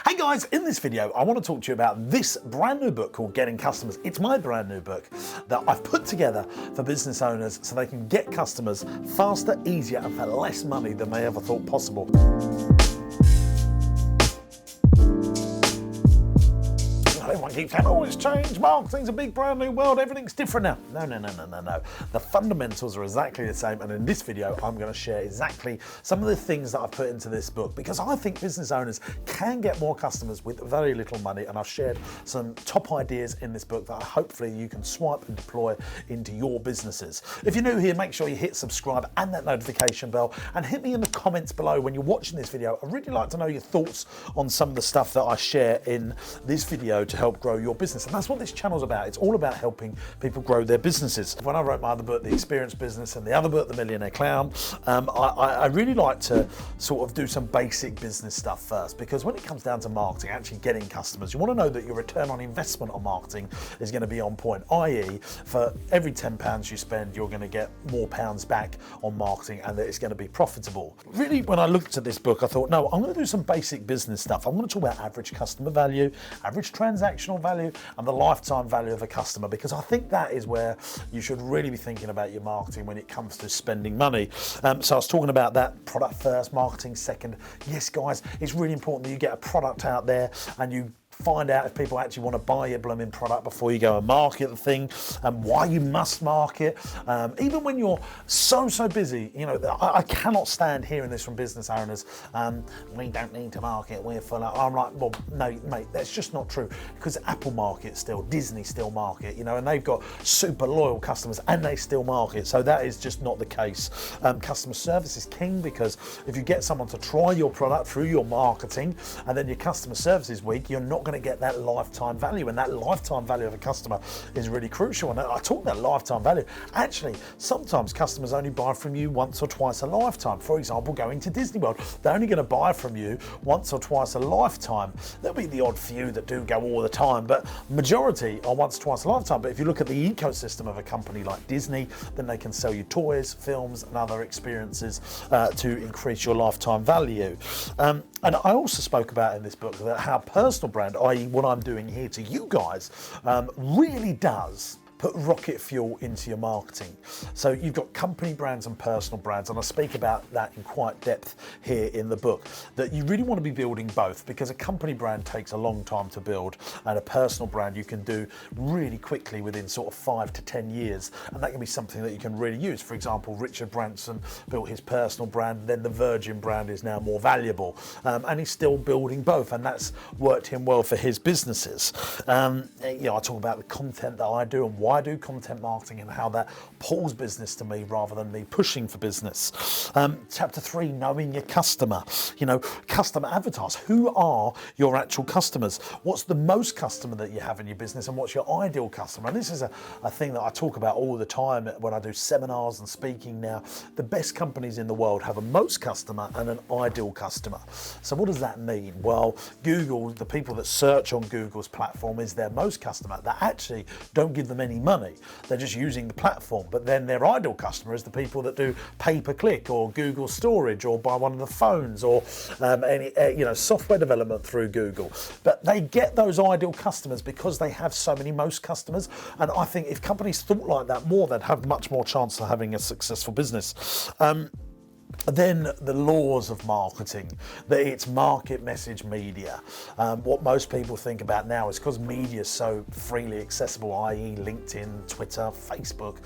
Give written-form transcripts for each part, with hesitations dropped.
Hey guys, in this video I want to talk to you about this brand new book called Getting Customers. It's my brand new book that I've put together for business owners so they can get customers faster, easier and for less money than they ever thought possible. Everyone keeps saying, oh, it's changed, marketing's a big brand new world, everything's different now. No. The fundamentals are exactly the same, and in this video I'm going to share exactly some of the things that I've put into this book because I think business owners can get more customers with very little money, and I've shared some top ideas in this book that hopefully you can swipe and deploy into your businesses. If you're new here, make sure you hit subscribe and that notification bell, and hit me in the comments below when you're watching this video. I'd really like to know your thoughts on some of the stuff that I share in this video to help grow your business. And that's what this channel's about. It's all about helping people grow their businesses. When I wrote my other book, The Experience Business, and the other book, The Millionaire Clown, I really like to sort of do some basic business stuff first, because when it comes down to marketing, actually getting customers, you want to know that your return on investment on marketing is going to be on point, i.e. for every £10 you spend, you're going to get more pounds back on marketing and that it's going to be profitable. Really, when I looked at this book, I thought, no, I'm going to do some basic business stuff. I'm going to talk about average customer value, average transactional value, and the lifetime value of a customer, because I think that is where you should really be thinking about your marketing when it comes to spending money. So I was talking about that, product first, marketing second. Yes, guys, it's really important that you get a product out there and you find out if people actually want to buy your blooming product before you go and market the thing, and why you must market. Even when you're so busy, you know, I cannot stand hearing this from business owners. We don't need to market, we're full of. I'm like, well, no, mate, that's just not true, because Apple markets still, Disney still market, you know, and they've got super loyal customers and they still market. So that is just not the case. Customer service is king, because if you get someone to try your product through your marketing and then your customer service is weak, you're not going to get that lifetime value, and that lifetime value of a customer is really crucial. And I talk about lifetime value. Actually, sometimes customers only buy from you once or twice a lifetime. For example, going to Disney World, they're only going to buy from you once or twice a lifetime. There'll be the odd few that do go all the time, but majority are once or twice a lifetime. But if you look at the ecosystem of a company like Disney, then they can sell you toys, films and other experiences to increase your lifetime value. And I also spoke about in this book that how personal brand, i.e. what I'm doing here to you guys, really does put rocket fuel into your marketing. So you've got company brands and personal brands, and I speak about that in quite depth here in the book, that you really want to be building both, because a company brand takes a long time to build, and a personal brand you can do really quickly within sort of 5 to 10 years, and that can be something that you can really use. For example, Richard Branson built his personal brand, then the Virgin brand is now more valuable, and he's still building both, and that's worked him well for his businesses. You know, I talk about the content that I do and why I do content marketing and how that pulls business to me rather than me pushing for business. Chapter 3, knowing your customer. You know, customer avatars. Who are your actual customers? What's the most customer that you have in your business, and what's your ideal customer? And this is a thing that I talk about all the time when I do seminars and speaking now. The best companies in the world have a most customer and an ideal customer. So what does that mean? Well, Google, the people that search on Google's platform, is their most customer. That actually don't give them any money. They're just using the platform. But then their ideal customer is the people that do pay-per-click or Google storage or buy one of the phones or any you know, software development through Google. But they get those ideal customers because they have so many most customers. And I think if companies thought like that more, they'd have much more chance of having a successful business. Then the laws of marketing, that it's market, message, media. What most people think about now is because media is so freely accessible, i.e. LinkedIn, Twitter, Facebook,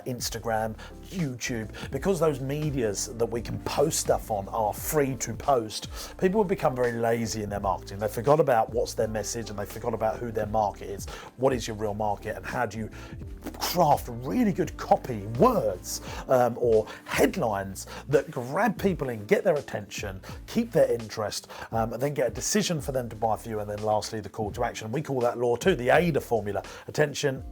Instagram, YouTube, because those medias that we can post stuff on are free to post, people have become very lazy in their marketing. They forgot about what's their message, and they forgot about who their market is. What is your real market, and how do you craft really good copy, words or headlines that grab people in, get their attention, keep their interest, and then get a decision for them to buy for you, and then lastly the call to action. We call that law 2, the AIDA formula: attention,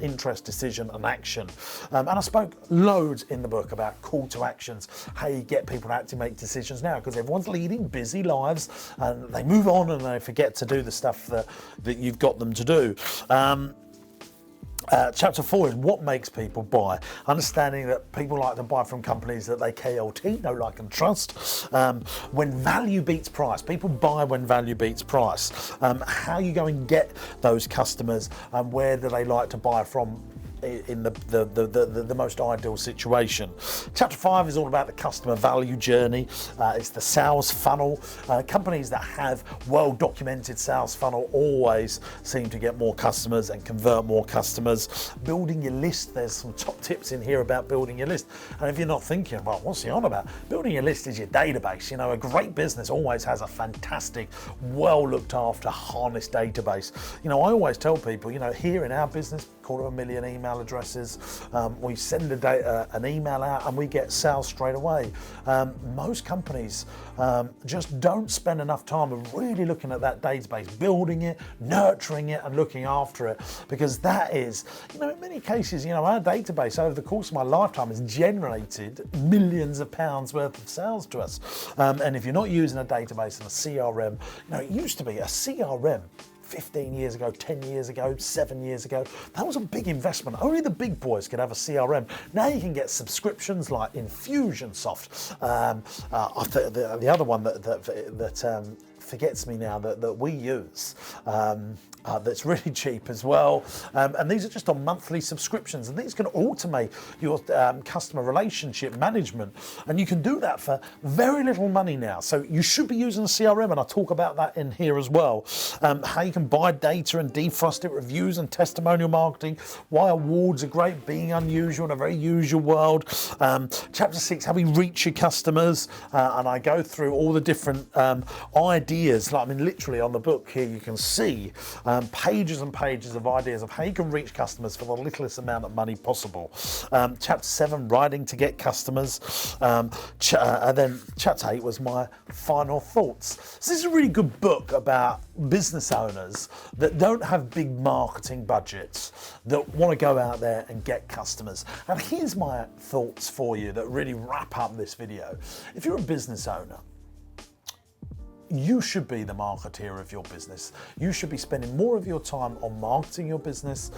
interest, decision and action. And I spoke loads in the book about call to actions, how you get people to actually make decisions now, because everyone's leading busy lives and they move on and they forget to do the stuff that you've got them to do. Chapter 4 is what makes people buy. Understanding that people like to buy from companies that they KLT, know, like and trust. When value beats price, people buy when value beats price. How you go and get those customers, and where do they like to buy from in the most ideal situation. Chapter 5 is all about the customer value journey. It's the sales funnel. Companies that have well-documented sales funnel always seem to get more customers and convert more customers. Building your list, there's some top tips in here about building your list. And if you're not thinking, well, what's he on about? Building your list is your database. You know, a great business always has a fantastic, well looked after, harnessed database. You know, I always tell people, you know, here in our business, 250,000 email addresses. We send an email out and we get sales straight away. Most companies just don't spend enough time of really looking at that database, building it, nurturing it, and looking after it, because that is, you know, in many cases, you know, our database over the course of my lifetime has generated millions of pounds worth of sales to us. And if you're not using a database and a CRM, you know, it used to be a CRM 15 years ago, 10 years ago, 7 years ago. That was a big investment. Only the big boys could have a CRM. Now you can get subscriptions like Infusionsoft. The other one that forgets me now that we use. That's really cheap as well. And these are just on monthly subscriptions, and these can automate your customer relationship management. And you can do that for very little money now. So you should be using a CRM, and I talk about that in here as well. How you can buy data and defrost it, reviews and testimonial marketing, why awards are great, being unusual in a very usual world. Chapter 6, how we reach your customers. And I go through all the different ideas. Like, I mean, literally on the book here, you can see pages and pages of ideas of how you can reach customers for the littlest amount of money possible. Chapter 7, writing to get customers. And then chapter 8 was my final thoughts. So this is a really good book about business owners that don't have big marketing budgets, that want to go out there and get customers. And here's my thoughts for you that really wrap up this video. If you're a business owner, you should be the marketeer of your business. You should be spending more of your time on marketing your business,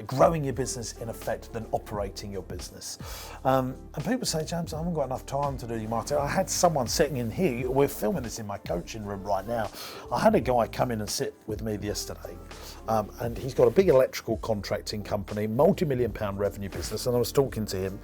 growing your business in effect, than operating your business. And people say, James, I haven't got enough time to do your marketing. I had someone sitting in here, we're filming this in my coaching room right now. I had a guy come in and sit with me yesterday, and he's got a big electrical contracting company, multi-million-pound revenue business, and I was talking to him,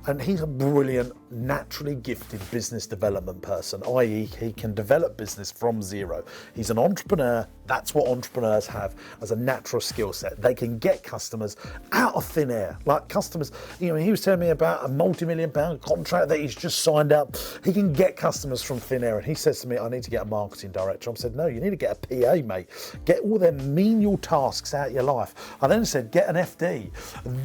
and he's a brilliant, naturally gifted business development person, i.e. he can develop business from zero. He's an entrepreneur. That's what entrepreneurs have as a natural skill set. They can get customers out of thin air. Like customers, you know, he was telling me about a multi-million-pound contract that he's just signed up. He can get customers from thin air, and he says to me, I need to get a marketing director. I said, no, you need to get a PA, mate. Get all them menial tasks out of your life. I then said, get an FD.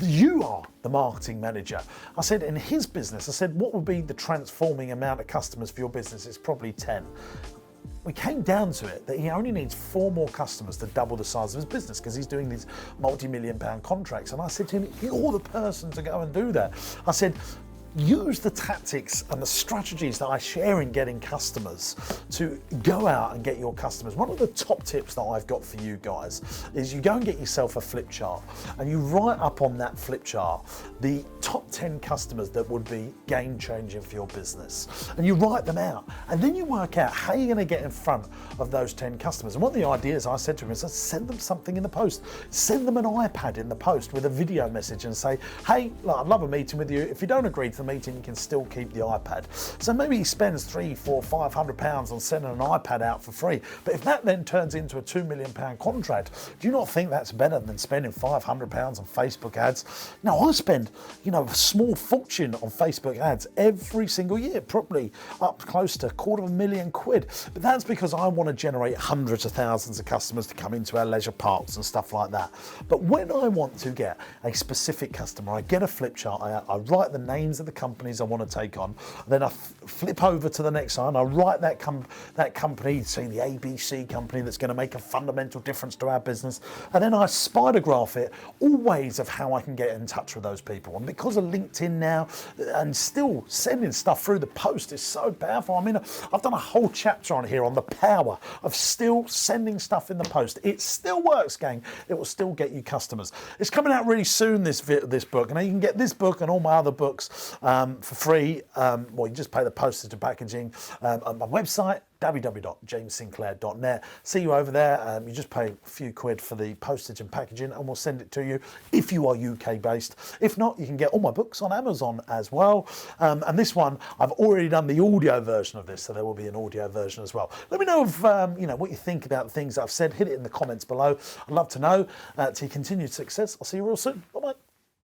You are the marketing manager. I said, in his business, I said, what would be the transforming amount of customers for your business? It's probably 10. We came down to it that he only needs 4 more customers to double the size of his business, because he's doing these multi-million-pound contracts. And I said to him, you're the person to go and do that. I said, use the tactics and the strategies that I share in getting customers to go out and get your customers. One of the top tips that I've got for you guys is you go and get yourself a flip chart, and you write up on that flip chart the top 10 customers that would be game changing for your business, and you write them out, and then you work out how you're going to get in front of those 10 customers. And one of the ideas I said to him is, send them something in the post. Send them an iPad in the post with a video message and say, hey, look, I'd love a meeting with you. If you don't agree to the meeting, you can still keep the iPad. So maybe he spends £300, £400, £500 on sending an iPad out for free. But if that then turns into a £2 million contract, do you not think that's better than spending £500 on Facebook ads? Now, I spend, you know, a small fortune on Facebook ads every single year, probably up close to £250,000. But that's because I want to generate hundreds of thousands of customers to come into our leisure parks and stuff like that. But when I want to get a specific customer, I get a flip chart out, I write the names of the the companies I want to take on. Then I flip over to the next side and I write that company, say the ABC company that's going to make a fundamental difference to our business. And then I spider graph it, all ways of how I can get in touch with those people. And because of LinkedIn now, and still sending stuff through the post is so powerful. I mean, I've done a whole chapter on here on the power of still sending stuff in the post. It still works, gang. It will still get you customers. It's coming out really soon, this book. And you can get this book and all my other books for free. Well, you just pay the postage and packaging on my website, www.jamessinclair.net. See you over there. You just pay a few quid for the postage and packaging and we'll send it to you if you are UK based. If not, you can get all my books on Amazon as well. And this one, I've already done the audio version of this, so there will be an audio version as well. Let me know if, what you think about the things I've said. Hit it in the comments below. I'd love to know. To your continued success. I'll see you real soon. Bye-bye.